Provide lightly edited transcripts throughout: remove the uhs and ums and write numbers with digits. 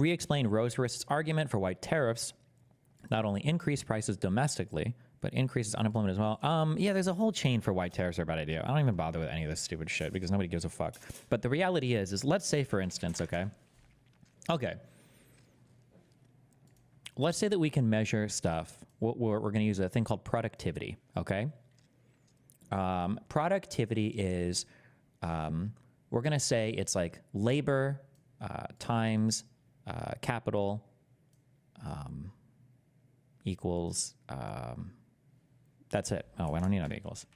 re-explain Rosewurst's argument for why tariffs not only increase prices domestically, but increases unemployment as well. Yeah, there's a whole chain for why tariffs are a bad idea. I don't even bother with any of this stupid shit because nobody gives a fuck. But the reality is let's say, for instance, okay, let's say that we can measure stuff. We're going to use a thing called productivity, okay? Productivity is, we're going to say it's like labor times capital equals, that's it. Oh, I don't need another equals,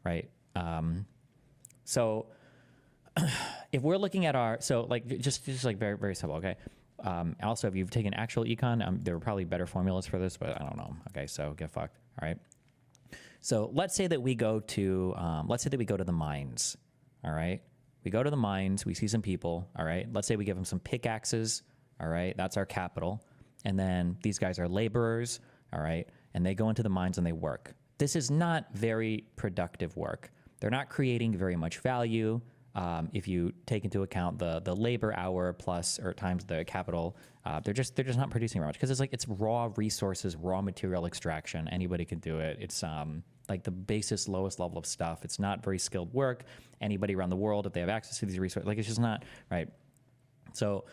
right? So if we're looking at our, so like, just like very, very simple, okay? Also, if you've taken actual econ, there are probably better formulas for this, but I don't know. Okay, so get fucked, all right? So let's say that we go to, the mines, all right? We go to the mines, we see some people, all right? Let's say we give them some pickaxes, all right? That's our capital. And then these guys are laborers, all right? And they go into the mines and they work. This is not very productive work. They're not creating very much value. If you take into account the labor hour plus or times the capital, they're just not producing very much because it's raw resources, raw material extraction. Anybody can do it. It's like the basest, lowest level of stuff. It's not very skilled work. Anybody around the world, if they have access to these resources, like it's just not right. So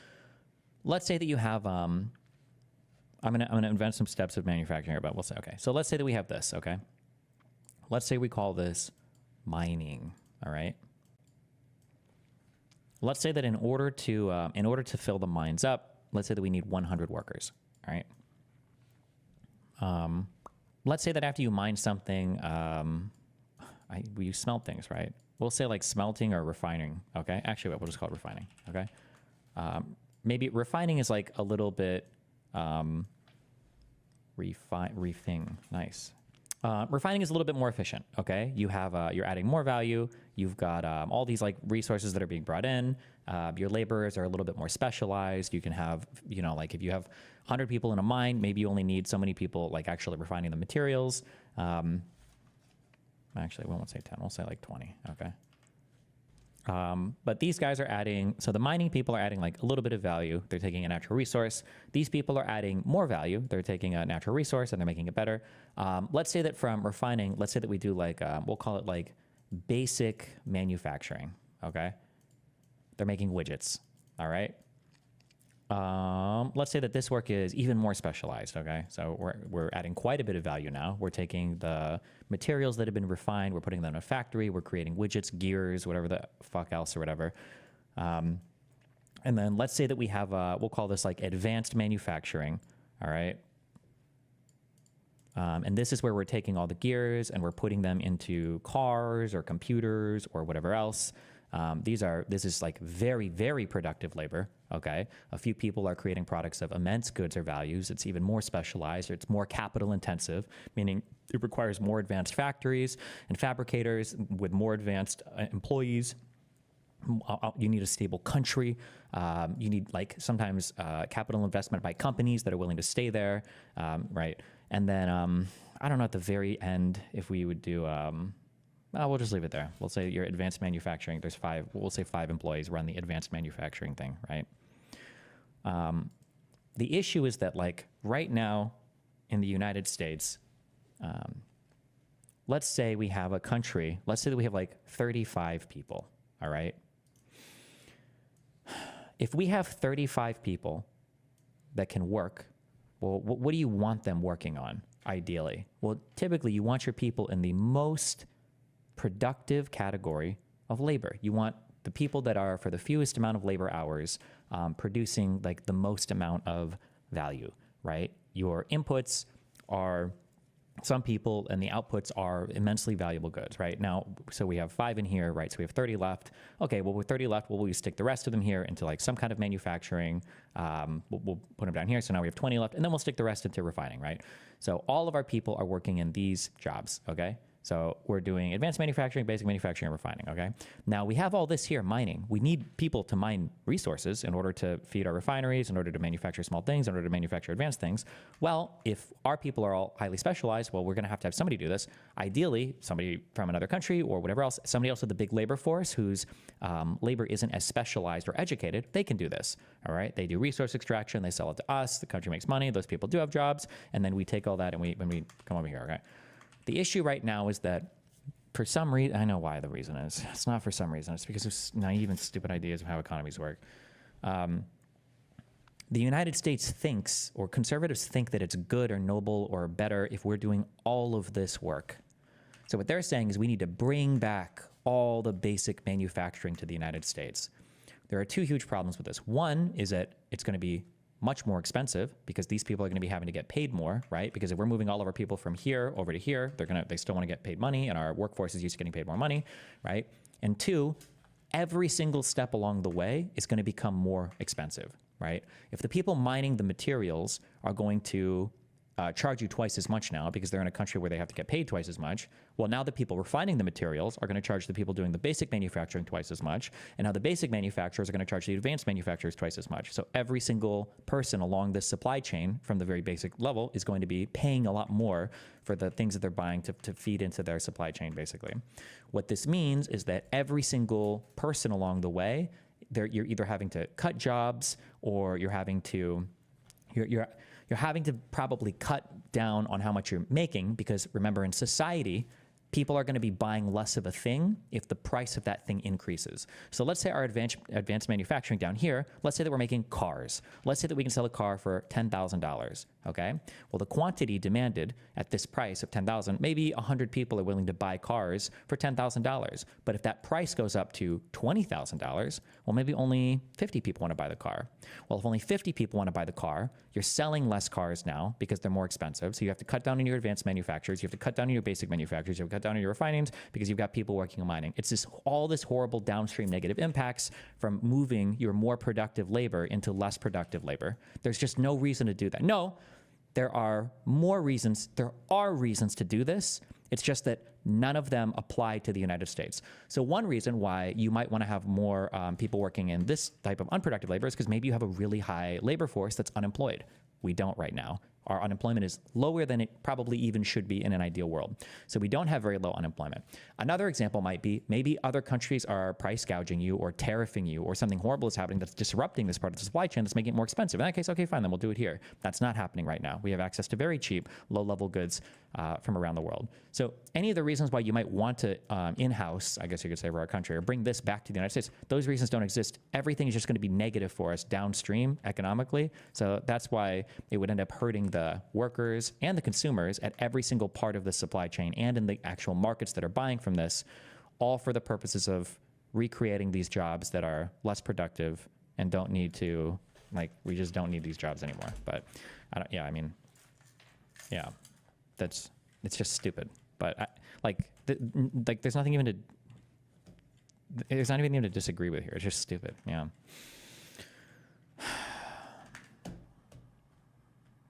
let's say that you have. I'm gonna invent some steps of manufacturing here, but we'll say okay. So let's say that we have this. Okay. Let's say we call this mining. All right. Let's say that in order to fill the mines up, let's say that we need 100 workers, all right? Let's say that after you mine something, you smelt things, right? We'll say like smelting or refining, okay? Actually, we'll just call it refining, okay? Maybe refining is like a little bit, nice. Refining is a little bit more efficient, okay? You have, you're adding more value. You've got all these like resources that are being brought in. Your laborers are a little bit more specialized. You can have, you know, like if you have 100 people in a mine, maybe you only need so many people like actually refining the materials. Actually, we won't say 10, we'll say like 20, okay? But these guys are adding, so the mining people are adding like a little bit of value. They're taking a natural resource. These people are adding more value. They're taking a natural resource and they're making it better. Let's say that from refining, let's say that we do like, we'll call it like basic manufacturing, okay? They're making widgets, all right? Let's say that this work is even more specialized, okay? So we're adding quite a bit of value now. We're taking the materials that have been refined, we're putting them in a factory, we're creating widgets, gears, whatever the fuck else or whatever. And then let's say that we have, we'll call this like advanced manufacturing, all right? And this is where we're taking all the gears and we're putting them into cars or computers or whatever else. This is like very, very productive labor, okay? A few people are creating products of immense goods or values. It's even more specialized, or it's more capital intensive, meaning it requires more advanced factories and fabricators with more advanced employees. You need a stable country. You need like sometimes capital investment by companies that are willing to stay there, right? And then I don't know at the very end if we would do, we'll just leave it there. We'll say your advanced manufacturing, there's we'll say 5 employees run the advanced manufacturing thing, right? The issue is that like right now in the United States, let's say we have a country, let's say that we have like 35 people, all right? If we have 35 people that can work, well, what do you want them working on, ideally? Well, typically you want your people in the most productive category of labor. You want the people that are, for the fewest amount of labor hours, producing like the most amount of value, right? Your inputs are some people and the outputs are immensely valuable goods, right? Now, so we have 5 in here, right? So we have 30 left. Okay, well, with 30 left, well, we stick the rest of them here into like some kind of manufacturing. We'll put them down here. So now we have 20 left, and then we'll stick the rest into refining, right? So all of our people are working in these jobs, okay? So we're doing advanced manufacturing, basic manufacturing, and refining, okay? Now we have all this here, mining. We need people to mine resources in order to feed our refineries, in order to manufacture small things, in order to manufacture advanced things. Well, if our people are all highly specialized, well, we're gonna have to have somebody do this. Ideally, somebody from another country or whatever else, somebody else with a big labor force whose labor isn't as specialized or educated, they can do this, all right? They do resource extraction, they sell it to us, the country makes money, those people do have jobs, and then we take all that and when we come over here, okay? The issue right now is that for some reason, I know why the reason is. It's not for some reason. It's because of naive and stupid ideas of how economies work. The United States thinks, or conservatives think, that it's good or noble or better if we're doing all of this work. So what they're saying is we need to bring back all the basic manufacturing to the United States. There are two huge problems with this. One is that it's going to be much more expensive because these people are going to be having to get paid more, right? Because if we're moving all of our people from here over to here, they still want to get paid money, and our workforce is used to getting paid more money, right? And two, every single step along the way is going to become more expensive, right? If the people mining the materials are going to charge you twice as much now because they're in a country where they have to get paid twice as much. Well, now the people refining the materials are going to charge the people doing the basic manufacturing twice as much. And now the basic manufacturers are going to charge the advanced manufacturers twice as much. So every single person along this supply chain from the very basic level is going to be paying a lot more for the things that they're buying to feed into their supply chain, basically. What this means is that every single person along the way, you're either having to cut jobs or you're having to probably cut down on how much you're making because, remember, in society, people are going to be buying less of a thing if the price of that thing increases. So let's say our advanced manufacturing down here, let's say that we're making cars. Let's say that we can sell a car for $10,000, okay? Well, the quantity demanded at this price of $10,000, maybe 100 people are willing to buy cars for $10,000. But if that price goes up to $20,000, well, maybe only 50 people want to buy the car. Well, if only 50 people want to buy the car, you're selling less cars now because they're more expensive. So you have to cut down on your advanced manufacturers. You have to cut down on your basic manufacturers. You have to cut down on your refinings because you've got people working on mining. It's all this horrible downstream negative impacts from moving your more productive labor into less productive labor. There's just no reason to do that. No, there are more reasons. There are reasons to do this. It's just that none of them apply to the United States. So one reason why you might want to have more people working in this type of unproductive labor is because maybe you have a really high labor force that's unemployed. We don't right now. Our unemployment is lower than it probably even should be in an ideal world. So we don't have very low unemployment. Another example might be maybe other countries are price gouging you or tariffing you or something horrible is happening that's disrupting this part of the supply chain that's making it more expensive. In that case, okay, fine, then we'll do it here. That's not happening right now. We have access to very cheap, low-level goods from around the world. So any of the reasons why you might want to in-house, I guess you could say, for our country, or bring this back to the United States, those reasons don't exist. Everything is just going to be negative for us downstream economically. So that's why it would end up hurting the workers and the consumers at every single part of the supply chain and in the actual markets that are buying from this, all for the purposes of recreating these jobs that are less productive and don't need to, we just don't need these jobs anymore. But it's just stupid. But there's nothing even to disagree with here. It's just stupid. Yeah.